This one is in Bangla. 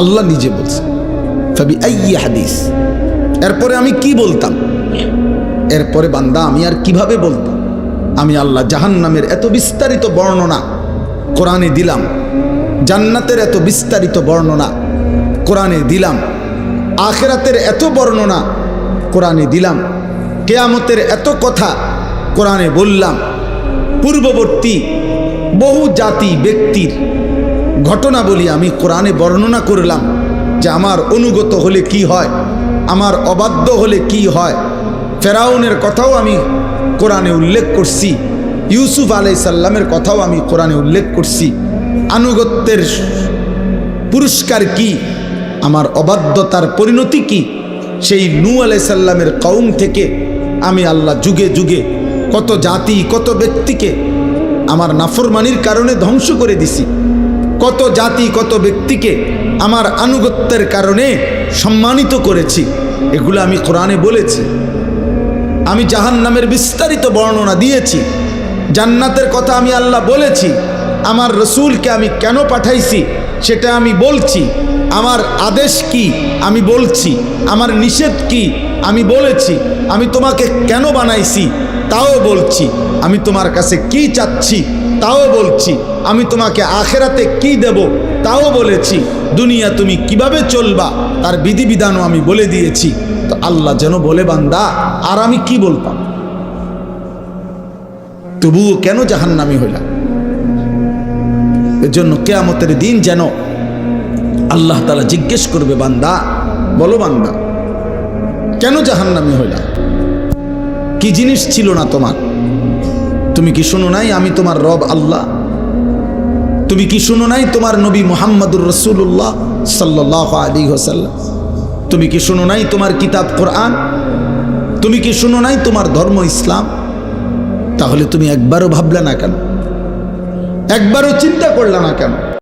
আল্লাহ নিজে বলছে ফাবিআইয়ি হাদিস। এরপরে আমি কি বলতাম? এরপরে বান্দা আমি আর কিভাবে বলতাম? আমি আল্লাহ জাহান্নামের এত বিস্তারিত বর্ণনা কোরআনে দিলাম, জান্নাতের এত বিস্তারিত বর্ণনা কোরআনে দিলাম, আখিরাতের এত বর্ণনা কোরআনে দিলাম, কিয়ামতের এত কথা কোরআনে বললাম, পূর্ববর্তী বহু জাতি ব্যক্তির ঘটনা বলি আমি কোরআনে বর্ণনা করলাম যে আমার অনুগত হলে কি হয়, আমার অবাধ্য হলে কি হয়। ফেরাউনের কথাও আমি কোরআনে উল্লেখ করছি, ইউসুফ আলাইহিস সালামের কথাও আমি কোরআনে উল্লেখ করছি। আনুগত্যের পুরস্কার কি, আমার অবাধ্যতার পরিণতি কি, সেই নূহ আলাইহিস সালামের কওম থেকে আমি আল্লাহ যুগে যুগে কত জাতি কত ব্যক্তিকে আমার নাফরমানির কারণে ধ্বংস করে দিছি, কত জাতি কত ব্যক্তিকে আমার আনুগত্যের কারণে সম্মানিত করেছি। এগুলো আমি কোরআনে বলেছি। আমি জাহান্নামের বিস্তারিত বর্ণনা দিয়েছি, জান্নাতের কথা আমি আল্লাহ বলেছি। আমার রসুলকে আমি কেন পাঠাইছি সেটা আমি বলছি। আমার আদেশ কি আমি বলছি, আমার নিষেধ কি আমি বলেছি। আমি তোমাকে কেন বানাইছি তাও বলছি, আমি তোমার কাছে কি চাচ্ছি তাও বলছি, আমি তোমাকে আখেরাতে কি দেব তাও বলেছি, দুনিয়া তুমি কিভাবে চলবা তার বিধিবিধানও আমি বলে দিয়েছি। তো আল্লাহ যেন বলে বান্দা আর আমি কি বলতাম, তবুও কেন জাহান্নামী হইলা? এজন্য কিয়ামতের দিন যেন আল্লাহ তাআলা জিজ্ঞেস করবে, বান্দা বলো বান্দা কেন জাহান্নামী হইলা? কি জিনিস ছিল না তোমার? তুমি কি শুনো নাই আমি তোমার রব আল্লাহ? তুমি কি শুনো নাই তোমার নবী মুহাম্মদুর রাসূলুল্লাহ সাল্লাল্লাহু আলাইহি ওয়াসাল্লাম? তুমি কি শুনো নাই তোমার কিতাব কোরআন? তুমি কি শুনো নাই তোমার ধর্ম ইসলাম? তাহলে তুমি একবারও ভাবলা না কেন? একবারও চিন্তা করলা না কেন?